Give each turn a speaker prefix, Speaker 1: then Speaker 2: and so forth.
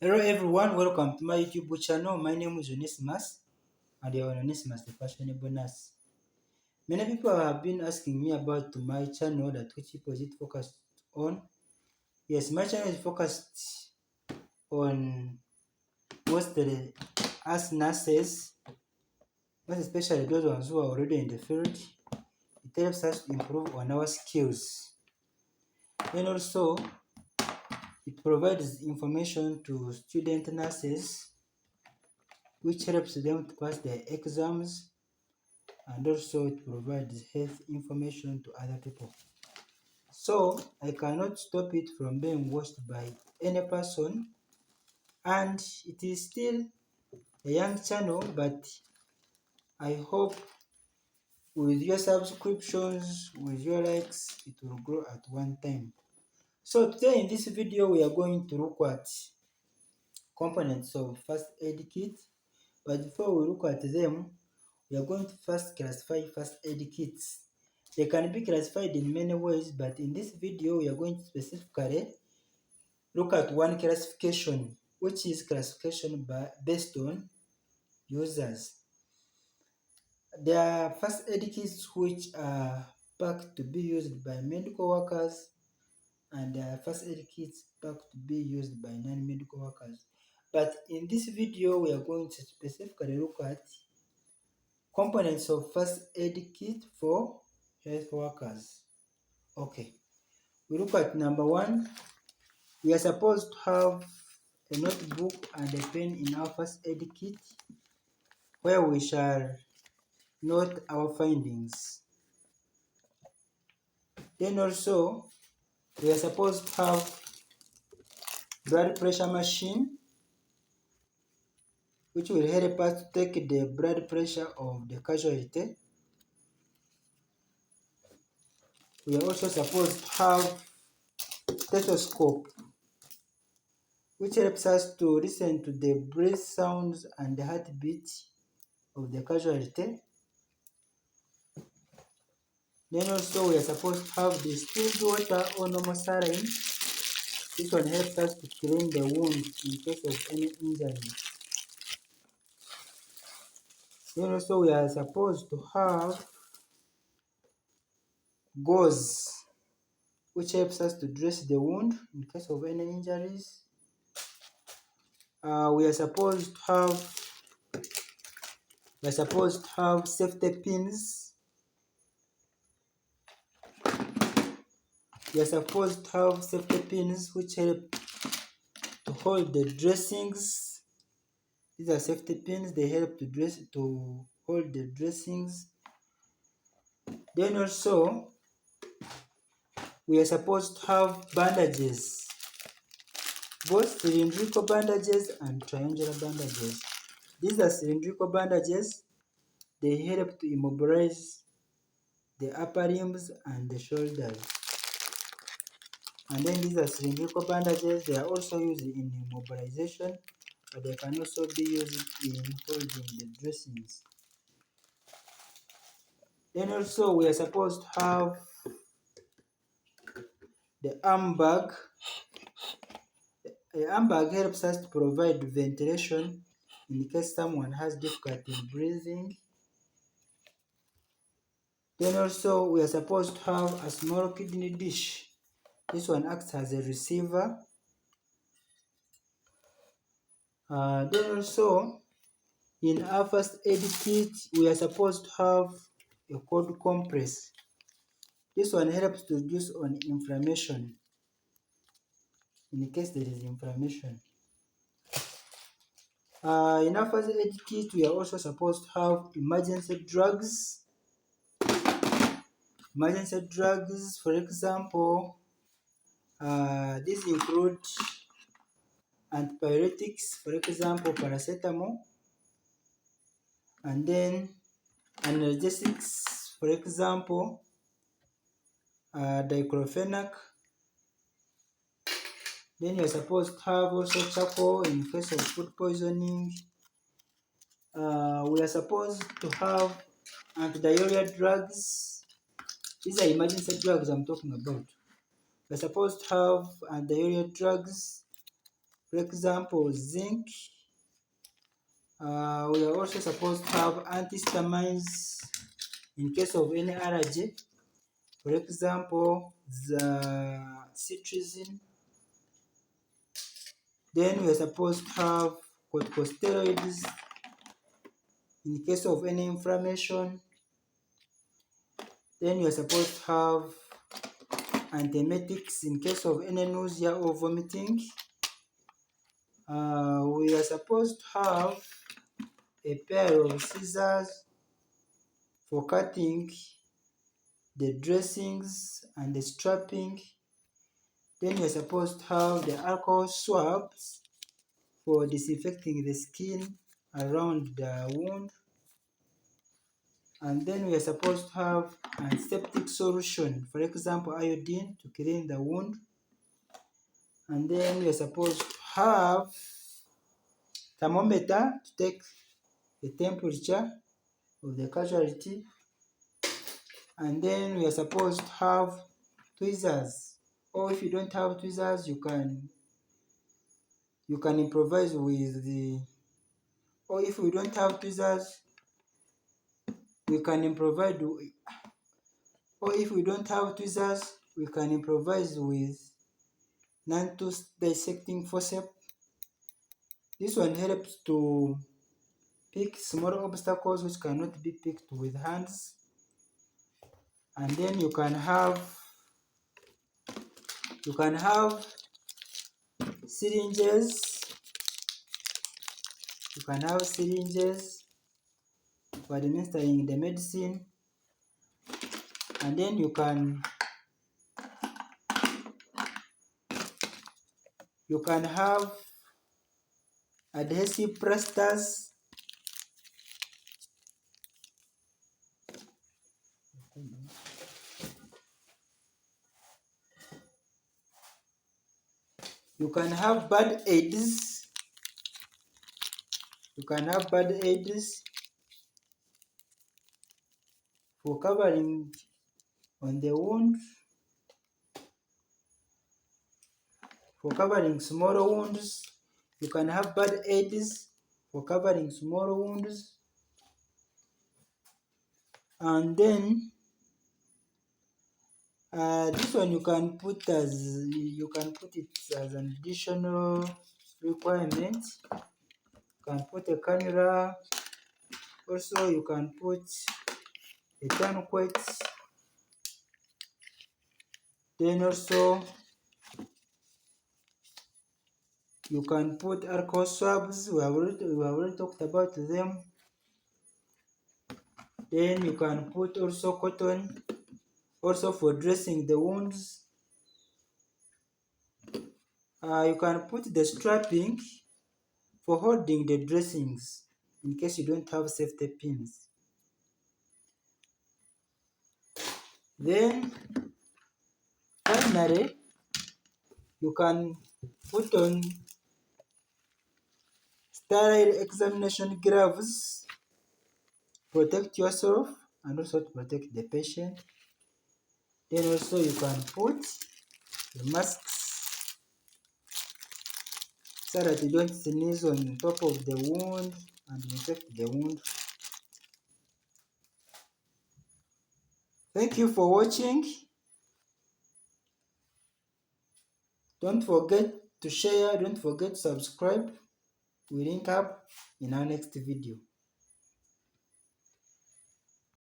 Speaker 1: Hello everyone, welcome to my YouTube channel. My name is Onesimus and you are Onesimus the Fashionable Nurse. Many people have been asking me about my channel, that which people is it focused on. Yes, my channel is focused on mostly us nurses, most especially those ones who are already in the field. It helps us to improve on our skills. And also it provides information to student nurses which helps them to pass their exams, and also it provides health information to other people. So I cannot stop it from being watched by any person, and it is still a young channel, but I hope with your subscriptions, with your likes, it will grow at one time. So today in this video we are going to look at components of first aid kit, but before we look at them, we are going to first classify first aid kits. They can be classified in many ways, but in this video we are going to specifically look at one classification, which is classification based on users. There are first aid kits which are packed to be used by medical workers, and there are first aid kits packed to be used by non-medical workers. But in this video we are going to specifically look at components of first aid kit for health workers. Okay, we look at number one. We are supposed to have a notebook and a pen in our first aid kit where we shall note our findings. Then also we are supposed to have blood pressure machine which will help us to take the blood pressure of the casualty. We are also supposed to have stethoscope which helps us to listen to the breath sounds and the heartbeat of the casualty. Then also we are supposed to have distilled water or normal saline. This one helps us to clean the wound in case of any injury. Then also we are supposed to have gauze, which helps us to dress the wound in case of any injuries. We are supposed to have safety pins. We are supposed to have safety pins which help to hold the dressings. These are safety pins, they help to hold the dressings. Then also we are supposed to have bandages, both cylindrical bandages and triangular bandages. These are cylindrical bandages, they help to immobilize the upper limbs and the shoulders. And then these are cylindrical bandages, they are also used in immobilization, but they can also be used in holding the dressings. Then also we are supposed to have the arm bag. The arm bag helps us to provide ventilation in case someone has difficulty in breathing. Then also we are supposed to have a small kidney dish. This one acts as a receiver. Then also in our first aid kit we are supposed to have a cold compress. This one helps to reduce on inflammation in case there is inflammation. In our first aid kit we are also supposed to have emergency drugs. Emergency drugs, for example, these include antipyretics, for example paracetamol, and then analgesics, for example diclofenac. Then you're supposed to have also charcoal in case of food poisoning. We are supposed to have antidiarrhea drugs. These are emergency drugs I'm talking about. We're supposed to have antidiarrhea drugs. for example, zinc. We are also supposed to have antihistamines in case of any allergy. For example, the cetirizine. Then we are supposed to have corticosteroids in case of any inflammation. Then you are supposed to have antiemetics in case of any nausea or vomiting. We are supposed to have a pair of scissors for cutting the dressings and the strapping. Then you're supposed to have the alcohol swabs for disinfecting the skin around the wound. And then we are supposed to have antiseptic solution, for example, iodine, to clean the wound. And then we are supposed to have thermometer to take the temperature of the casualty. And then we are supposed to have tweezers, or if you don't have tweezers, you can improvise with the, or if we don't have tweezers, we can improvise, or if we don't have tweezers, we can improvise with non-tooth dissecting forceps. This one helps to pick small obstacles which cannot be picked with hands. And then you can have syringes. You can have syringes for administering the medicine. And then you can have adhesive plasters. You can have band aids. For covering on the wound, for covering small wounds. You can have band aids for covering small wounds. And then this one you can put it as an additional requirement. You can put a cannula. Also, you can put a tourniquet. Then also you can put alcohol swabs. We have already talked about them. Then you can put also cotton, also for dressing the wounds. You can put the strapping for holding the dressings in case you don't have safety pins. Then finally, you can put on sterile examination gloves, protect yourself and also to protect the patient. Then also you can put the masks so that you don't sneeze on top of the wound and infect the wound. Thank you for watching. Don't forget to share, don't forget to subscribe. We link up in our next video.